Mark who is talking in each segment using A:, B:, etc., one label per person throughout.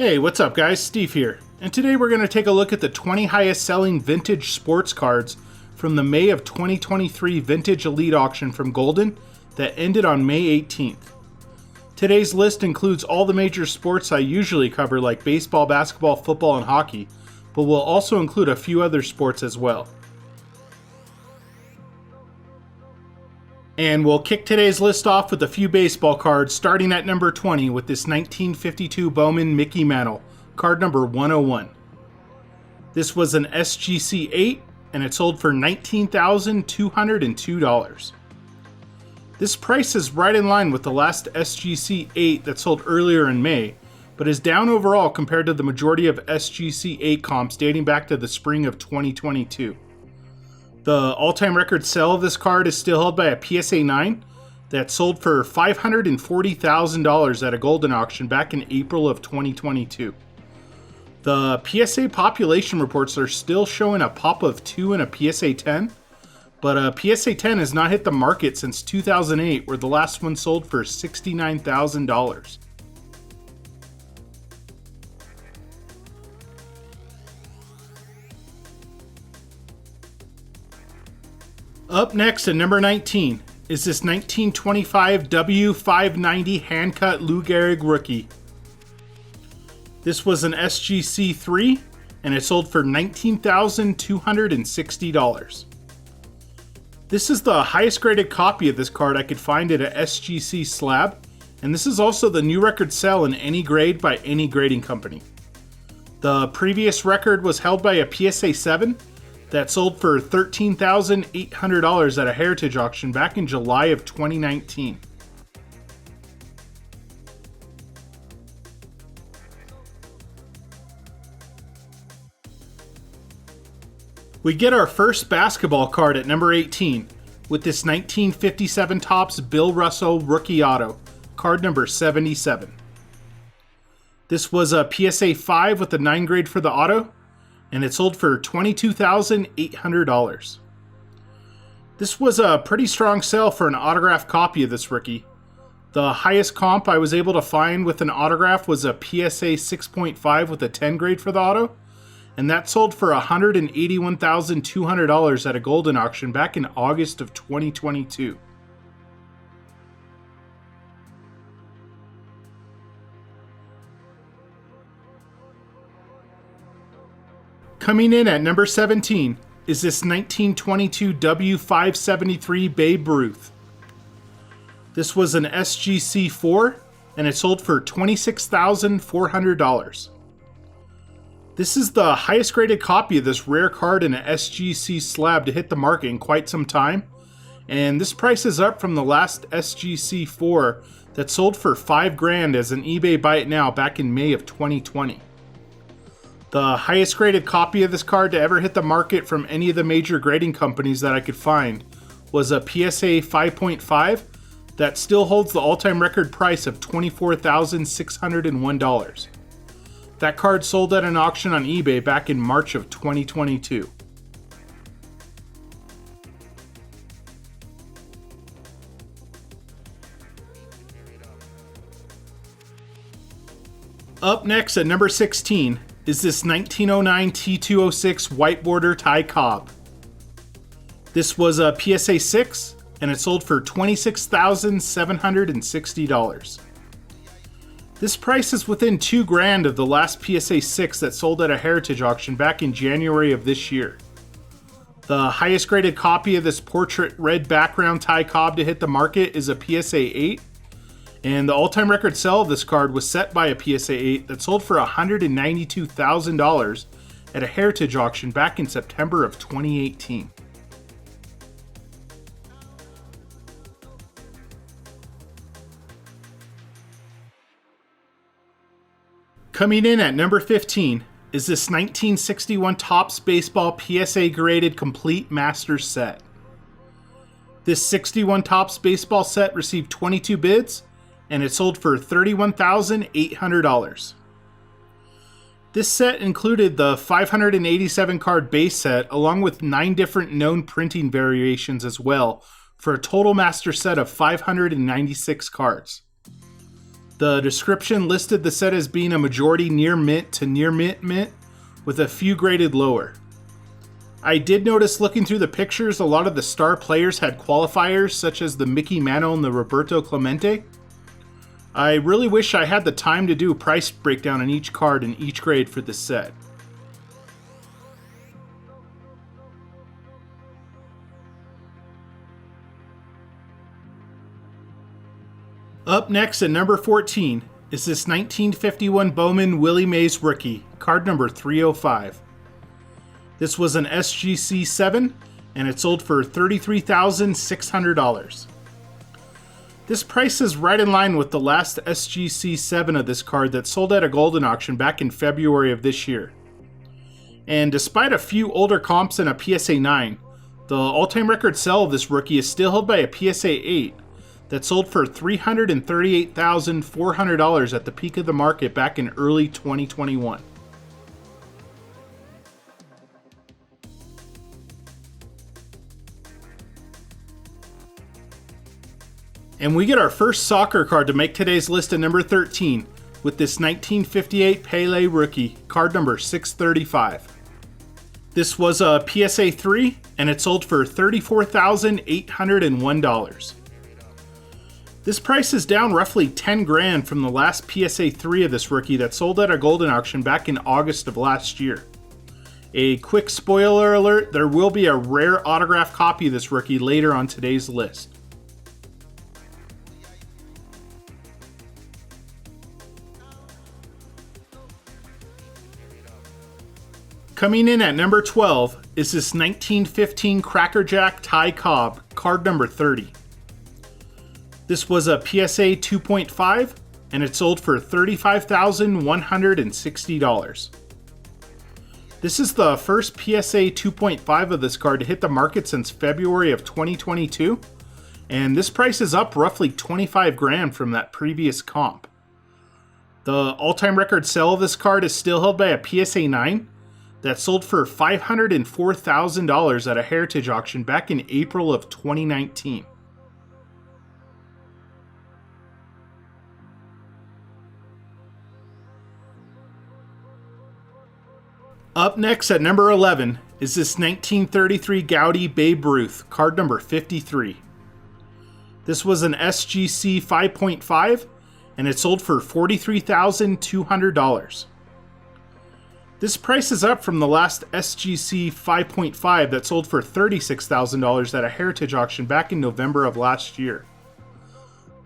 A: Hey, what's up guys? Steve here. And today we're going to take a look at the 20 highest selling vintage sports cards from the May of 2023 Vintage Elite Auction from Goldin that ended on May 18th. Today's list includes all the major sports I usually cover like baseball, basketball, football, and hockey, but will also include a few other sports as well. And we'll kick today's list off with a few baseball cards, starting at number 20 with this 1952 Bowman Mickey Mantle, card number 101. This was an SGC 8, and it sold for $19,202. This price is right in line with the last SGC 8 that sold earlier in May, but is down overall compared to the majority of SGC 8 comps dating back to the spring of 2022. The all-time record sale of this card is still held by a PSA 9 that sold for $540,000 at a Goldin auction back in April of 2022. The PSA population reports are still showing a pop of 2 and a PSA 10, but a PSA 10 has not hit the market since 2008, where the last one sold for $69,000. Up next at number 19 is this 1925 W590 hand-cut Lou Gehrig rookie. This was an SGC 3 and it sold for $19,260. This is the highest graded copy of this card I could find at a SGC slab, and this is also the new record sale in any grade by any grading company. The previous record was held by a PSA 7 that sold for $13,800 at a heritage auction back in July of 2019. We get our first basketball card at number 18 with this 1957 Topps Bill Russell rookie auto, card number 77. This was a PSA 5 with a 9 grade for the auto, and it sold for $22,800. This was a pretty strong sale for an autographed copy of this rookie. The highest comp I was able to find with an autograph was a PSA 6.5 with a 10 grade for the auto, and that sold for $181,200 at a Goldin auction back in August of 2022. Coming in at number 17 is this 1922 W573 Babe Ruth. This was an SGC 4 and it sold for $26,400. This is the highest graded copy of this rare card in an SGC slab to hit the market in quite some time, and this price is up from the last SGC 4 that sold for $5,000 as an eBay Buy It Now back in May of 2020. The highest graded copy of this card to ever hit the market from any of the major grading companies that I could find was a PSA 5.5 that still holds the all-time record price of $24,601. That card sold at an auction on eBay back in March of 2022. Up next at number 16 is this 1909 T206 white border Ty Cobb. This was a PSA 6 and it sold for $26,760. This price is within $2,000 of the last PSA 6 that sold at a heritage auction back in January of this year. The highest graded copy of this portrait red background Ty Cobb to hit the market is a PSA 8, and the all-time record sale of this card was set by a PSA 8 that sold for $192,000 at a heritage auction back in September of 2018. Coming in at number 15 is this 1961 Topps Baseball PSA graded complete Masters set. This 61 Topps Baseball set received 22 bids, and it sold for $31,800. This set included the 587 card base set along with 9 different known printing variations as well, for a total master set of 596 cards. The description listed the set as being a majority near mint to near mint, with a few graded lower. I did notice looking through the pictures, a lot of the star players had qualifiers such as the Mickey Mantle and the Roberto Clemente. I really wish I had the time to do a price breakdown on each card and each grade for this set. Up next at number 14 is this 1951 Bowman Willie Mays rookie, card number 305. This was an SGC 7 and it sold for $33,600. This price is right in line with the last SGC 7 of this card that sold at a Goldin auction back in February of this year. And despite a few older comps and a PSA 9, the all-time record sell of this rookie is still held by a PSA 8 that sold for $338,400 at the peak of the market back in early 2021. And we get our first soccer card to make today's list at number 13 with this 1958 Pele rookie, card number 635. This was a PSA 3 and it sold for $34,801. This price is down roughly 10 grand from the last PSA 3 of this rookie that sold at a Goldin auction back in August of last year. A quick spoiler alert, there will be a rare autographed copy of this rookie later on today's list. Coming in at number 12 is this 1915 Cracker Jack Ty Cobb, card number 30. This was a PSA 2.5 and it sold for $35,160. This is the first PSA 2.5 of this card to hit the market since February of 2022, and this price is up roughly 25 grand from that previous comp. The all-time record sell of this card is still held by a PSA 9 that sold for $504,000 at a heritage auction back in April of 2019. Up next at number 11 is this 1933 Gaudi Babe Ruth, card number 53. This was an SGC 5.5 and it sold for $43,200. This price is up from the last SGC 5.5 that sold for $36,000 at a heritage auction back in November of last year.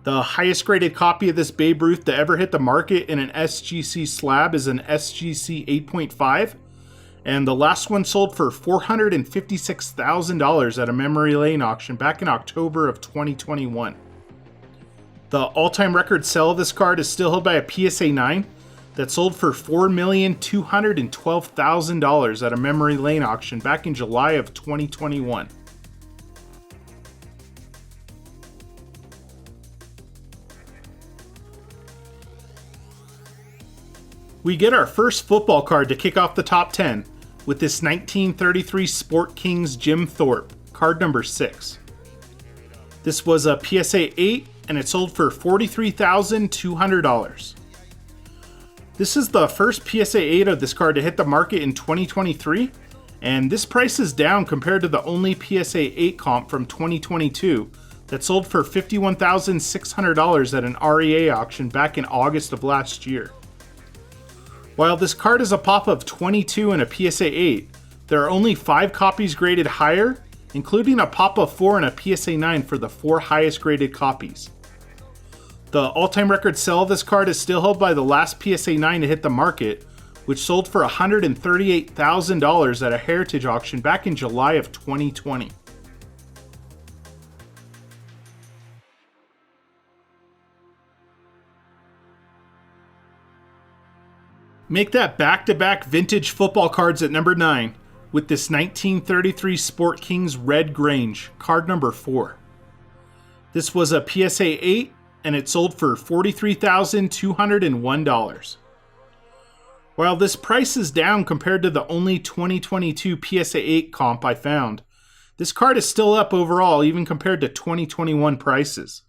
A: The highest graded copy of this Babe Ruth to ever hit the market in an SGC slab is an SGC 8.5, and the last one sold for $456,000 at a memory lane auction back in October of 2021. The all-time record sell of this card is still held by a PSA 9 that sold for $4,212,000 at a memory lane auction back in July of 2021. We get our first football card to kick off the top 10 with this 1933 Sport Kings Jim Thorpe, card number 6. This was a PSA 8 and it sold for $43,200. This is the first PSA 8 of this card to hit the market in 2023, and this price is down compared to the only PSA 8 comp from 2022 that sold for $51,600 at an REA auction back in August of last year. While this card is a pop of 22 and a PSA 8, there are only 5 copies graded higher, including a pop of 4 and a PSA 9 for the 4 highest graded copies. The all-time record sell of this card is still held by the last PSA 9 to hit the market, which sold for $138,000 at a heritage auction back in July of 2020. Make that back-to-back vintage football cards at number 9 with this 1933 Sport Kings Red Grange, card number 4. This was a PSA 8 and it sold for $43,201. While this price is down compared to the only 2022 PSA 8 comp I found, this card is still up overall even compared to 2021 prices.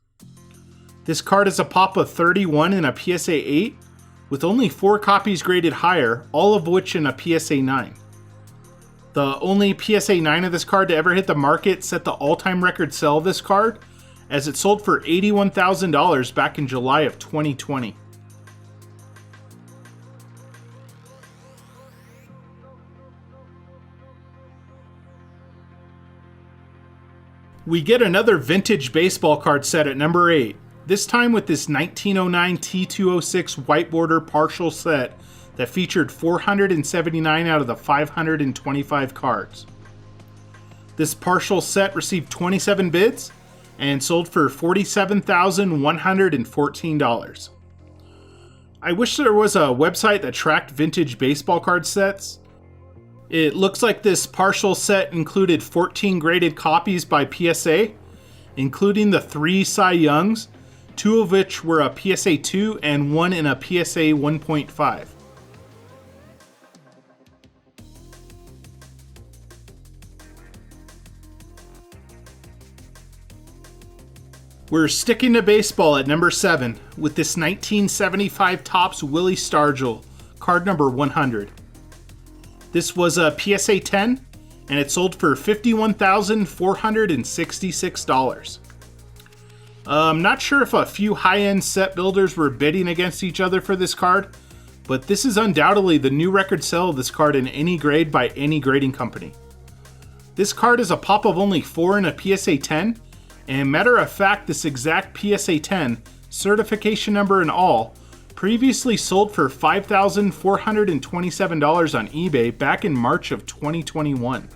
A: This card is a pop of 31 in a PSA 8, with only 4 copies graded higher, all of which in a PSA 9. The only PSA 9 of this card to ever hit the market set the all-time record sell of this card, as it sold for $81,000 back in July of 2020. We get another vintage baseball card set at number 8, this time with this 1909 T206 white border partial set that featured 479 out of the 525 cards. This partial set received 27 bids and sold for $47,114. I wish there was a website that tracked vintage baseball card sets. It looks like this partial set included 14 graded copies by PSA, including the 3 Cy Youngs, 2 of which were a PSA 2 and 1 in a PSA 1.5. We're sticking to baseball at number 7 with this 1975 Topps Willie Stargell, card number 100. This was a PSA 10, and it sold for $51,466. I'm not sure if a few high-end set builders were bidding against each other for this card, but this is undoubtedly the new record sell of this card in any grade by any grading company. This card is a pop of only 4 in a PSA 10, and matter of fact, this exact PSA 10, certification number and all, previously sold for $5,427 on eBay back in March of 2021.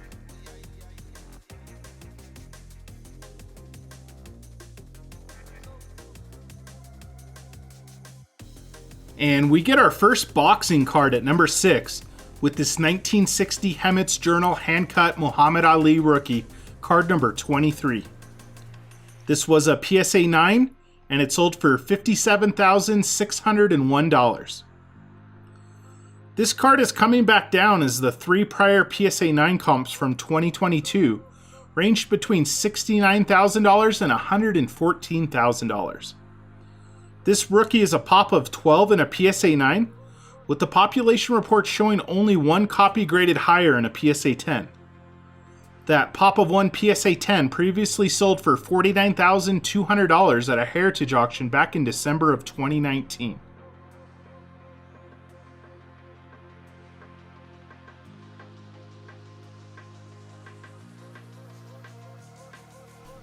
A: And we get our first boxing card at number 6 with this 1960 Hemet's Journal hand-cut Muhammad Ali rookie, card number 23. This was a PSA 9, and it sold for $57,601. This card is coming back down as the 3 prior PSA 9 comps from 2022 ranged between $69,000 and $114,000. This rookie is a pop of 12 in a PSA 9, with the population report showing only 1 copy graded higher in a PSA 10. That pop of 1 PSA 10 previously sold for $49,200 at a heritage auction back in December of 2019.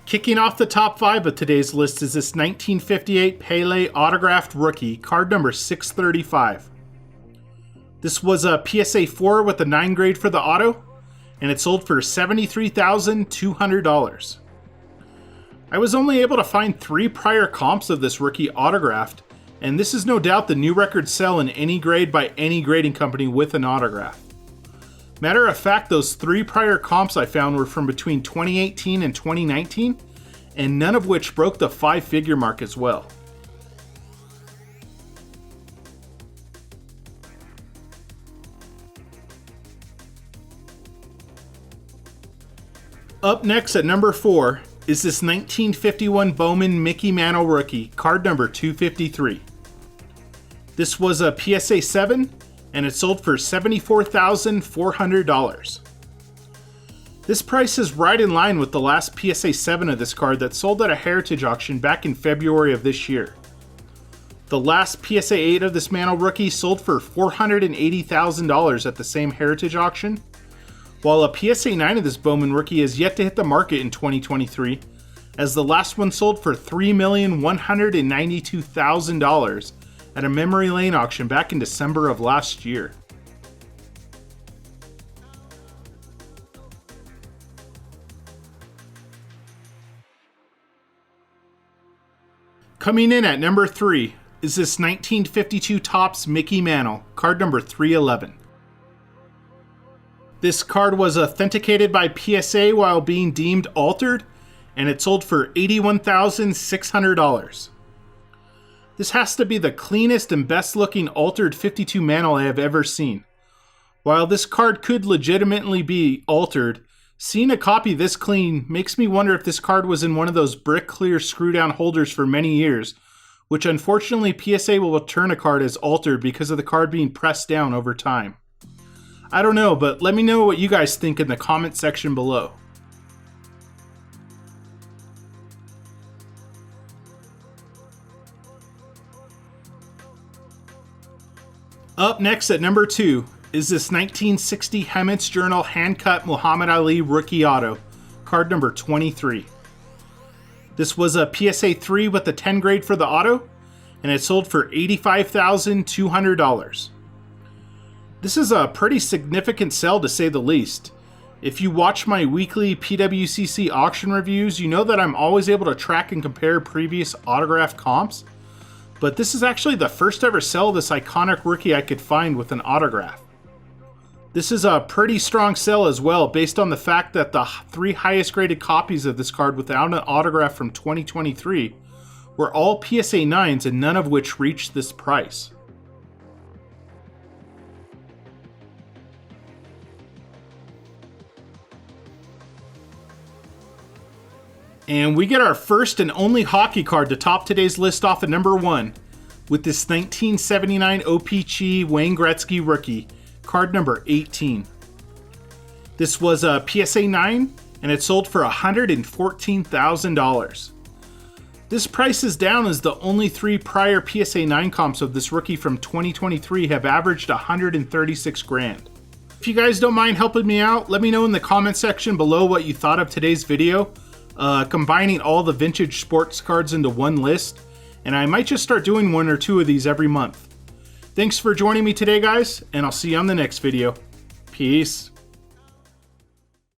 A: Kicking off the top 5 of today's list is this 1958 Pele autographed rookie, card number 635. This was a PSA 4 with a 9 grade for the auto, and it sold for $73,200. I was only able to find 3 prior comps of this rookie autographed, and this is no doubt the new record sell in any grade by any grading company with an autograph. Matter of fact, those 3 prior comps I found were from between 2018 and 2019, and none of which broke the 5-figure mark as well. Up next at number 4 is this 1951 Bowman Mickey Mantle rookie, card number 253. This was a PSA 7, and it sold for $74,400. This price is right in line with the last PSA 7 of this card that sold at a heritage auction back in February of this year. The last PSA 8 of this Mantle rookie sold for $480,000 at the same heritage auction, while a PSA 9 of this Bowman rookie is yet to hit the market in 2023, as the last one sold for $3,192,000 at a memory lane auction back in December of last year. Coming in at number 3 is this 1952 Topps Mickey Mantle, card number 311. This card was authenticated by PSA while being deemed altered, and it sold for $81,600. This has to be the cleanest and best looking altered 52 Mantle I have ever seen. While this card could legitimately be altered, seeing a copy this clean makes me wonder if this card was in one of those brick clear screw down holders for many years, which unfortunately PSA will return a card as altered because of the card being pressed down over time. I don't know, but let me know what you guys think in the comment section below. Up next at number 2 is this 1960 Hemmett's Journal hand-cut Muhammad Ali rookie auto, card number 23. This was a PSA 3 with a 10 grade for the auto, and it sold for $85,200. This is a pretty significant sell to say the least. If you watch my weekly PWCC auction reviews, you know that I'm always able to track and compare previous autograph comps, but this is actually the first ever sell of this iconic rookie I could find with an autograph. This is a pretty strong sell as well, based on the fact that the 3 highest graded copies of this card without an autograph from 2023 were all PSA 9s, and none of which reached this price. And we get our first and only hockey card to top today's list off at number 1 with this 1979 OPC Wayne Gretzky rookie, card number 18. This was a PSA 9 and it sold for $114,000. This price is down as the only 3 prior PSA 9 comps of this rookie from 2023 have averaged $136,000. If you guys don't mind helping me out, let me know in the comment section below what you thought of today's video. Combining all the vintage sports cards into one list, and I might just start doing 1 or 2 of these every month. Thanks for joining me today, guys, and I'll see you on the next video. Peace.